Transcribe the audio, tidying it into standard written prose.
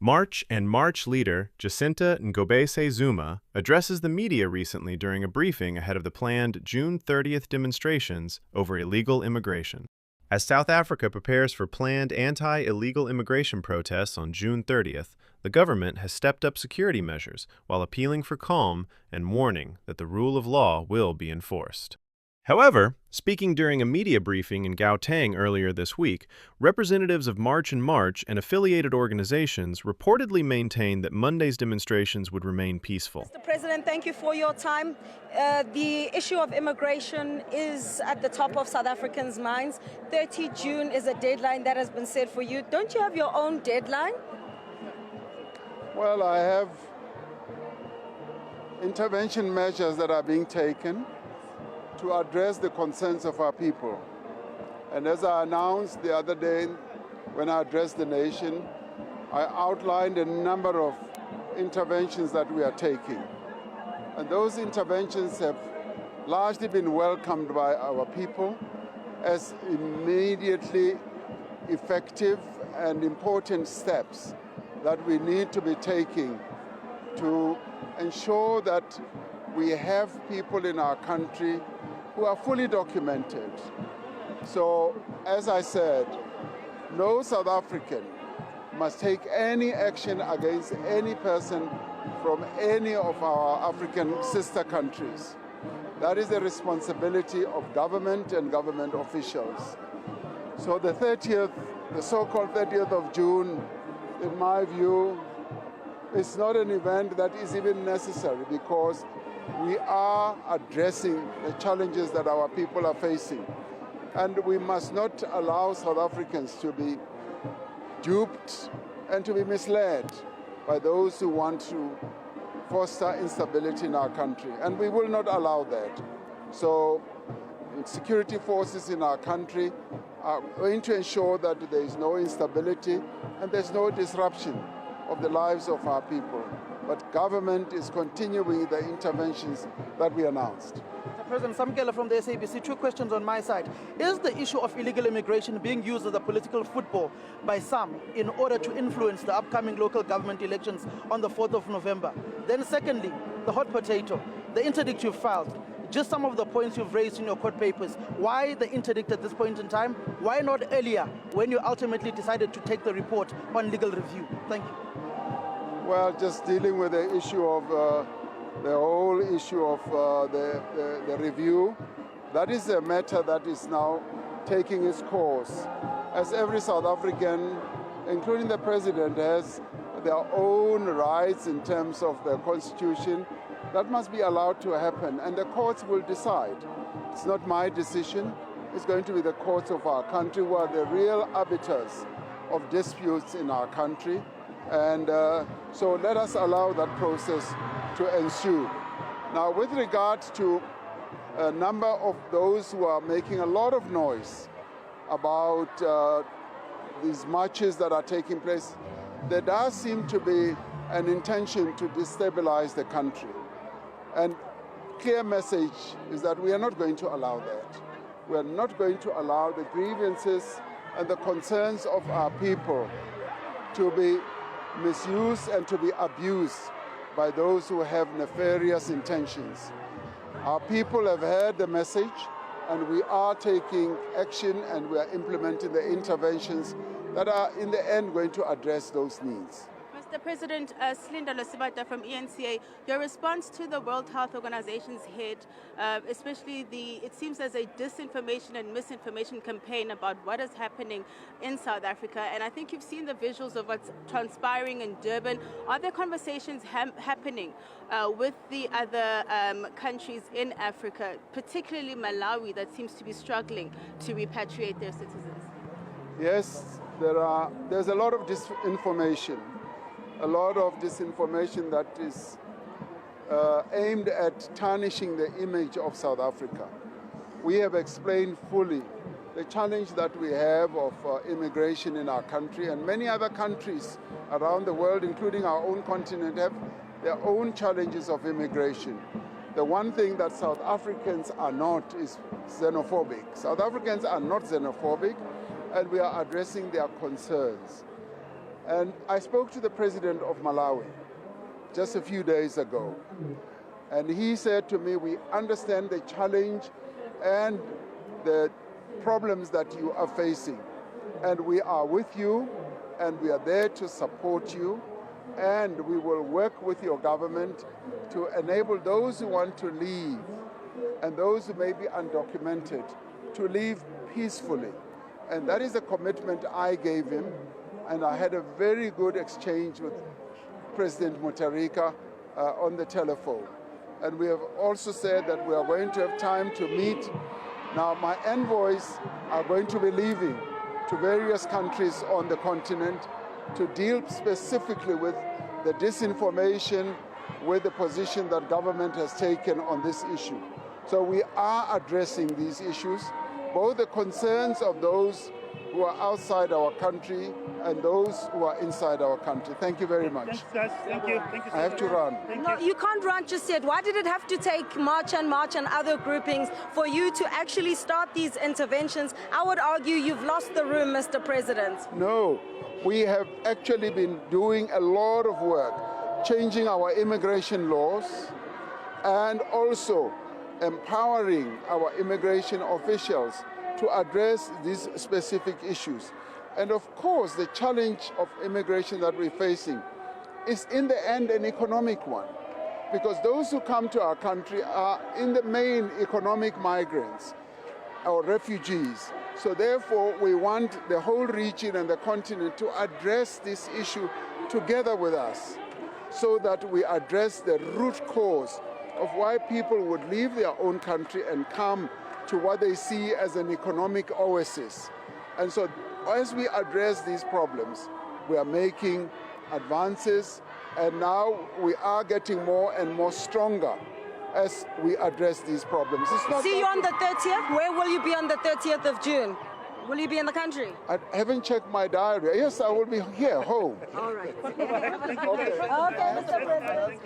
March and March leader Jacinta Ngobese-Zuma addresses the media recently during a briefing ahead of the planned June 30th demonstrations over illegal immigration. As South Africa prepares for planned anti-illegal immigration protests on June 30th, the government has stepped up security measures while appealing for calm and warning that the rule of law will be enforced. However, speaking during a media briefing in Gauteng earlier this week, representatives of March and March and affiliated organizations reportedly maintained that Monday's demonstrations would remain peaceful. Mr. President, thank you for your time. The issue of immigration is at the top of South Africans' minds. 30 June is a deadline that has been set for you. Don't you have your own deadline? Well, I have intervention measures that are being taken to address the concerns of our people. And as I announced the other day when I addressed the nation, I outlined a number of interventions that we are taking. And those interventions have largely been welcomed by our people as immediately effective and important steps that we need to be taking to ensure that we have people in our country who are fully documented. So, as I said, no South African must take any action against any person from any of our African sister countries. That is the responsibility of government and government officials. So the 30th, the so-called 30th of June, in my view, is not an event that is even necessary because we are addressing the challenges that our people are facing. And we must not allow South Africans to be duped and to be misled by those who want to foster instability in our country. And we will not allow that. So security forces in our country are going to ensure that there is no instability and there's no disruption of the lives of our people. But government is continuing the interventions that we announced. President Samkela from the SAPS, two questions on my side. Is the issue of illegal immigration being used as a political football by some in order to influence the upcoming local government elections on the 4th of November? Then secondly, the hot potato, the interdict you filed, just some of the points you've raised in your court papers. Why the interdict at this point in time? Why not earlier when you ultimately decided to take the report on legal review? Thank you. Well, just dealing with the issue of the whole issue of the review, that is a matter that is now taking its course. As every South African, including the President, has their own rights in terms of the Constitution, that must be allowed to happen, and the courts will decide. It's not my decision. It's going to be the courts of our country who are the real arbiters of disputes in our country. And so let us allow that process to ensue. Now, with regard to a number of those who are making a lot of noise about these marches that are taking place, there does seem to be an intention to destabilize the country. And clear message is that we are not going to allow that. We are not going to allow the grievances and the concerns of our people to be misused and to be abused by those who have nefarious intentions. Our people have heard the message, and we are taking action and we are implementing the interventions that are in the end going to address those needs. Mr. President, Slinda Losibata from ENCA, your response to the World Health Organization's head, especially it seems as a disinformation and misinformation campaign about what is happening in South Africa, and I think you've seen the visuals of what's transpiring in Durban. Are there conversations happening with the other countries in Africa, particularly Malawi, that seems to be struggling to repatriate their citizens? Yes, there's a lot of disinformation. A lot of disinformation that is aimed at tarnishing the image of South Africa. We have explained fully the challenge that we have of immigration in our country, and many other countries around the world, including our own continent, have their own challenges of immigration. The one thing that South Africans are not is xenophobic. South Africans are not xenophobic, and we are addressing their concerns. And I spoke to the president of Malawi just a few days ago. And he said to me, we understand the challenge and the problems that you are facing. And we are with you, and we are there to support you. And we will work with your government to enable those who want to leave and those who may be undocumented to leave peacefully. And that is a commitment I gave him. And I had a very good exchange with President Mutharika on the telephone. And we have also said that we are going to have time to meet. Now, my envoys are going to be leaving to various countries on the continent to deal specifically with the disinformation, with the position that government has taken on this issue. So we are addressing these issues, both the concerns of those who are outside our country and those who are inside our country. Thank you very much. Thanks, Thank you. Thank you so I have to run. No, you can't run just yet. Why did it have to take March and other groupings for you to actually start these interventions? I would argue you've lost the room, Mr. President. No, we have actually been doing a lot of work, changing our immigration laws and also empowering our immigration officials to address these specific issues. And of course, the challenge of immigration that we're facing is in the end an economic one, because those who come to our country are in the main economic migrants or refugees. So therefore, we want the whole region and the continent to address this issue together with us so that we address the root cause of why people would leave their own country and come to what they see as an economic oasis. And so as we address these problems, we are making advances, and now we are getting more and more stronger as we address these problems. See you on the 30th? Where will you be on the 30th of June? Will you be in the country? I haven't checked my diary. Yes, I will be here, home. All right. Okay. Okay, Mr. President.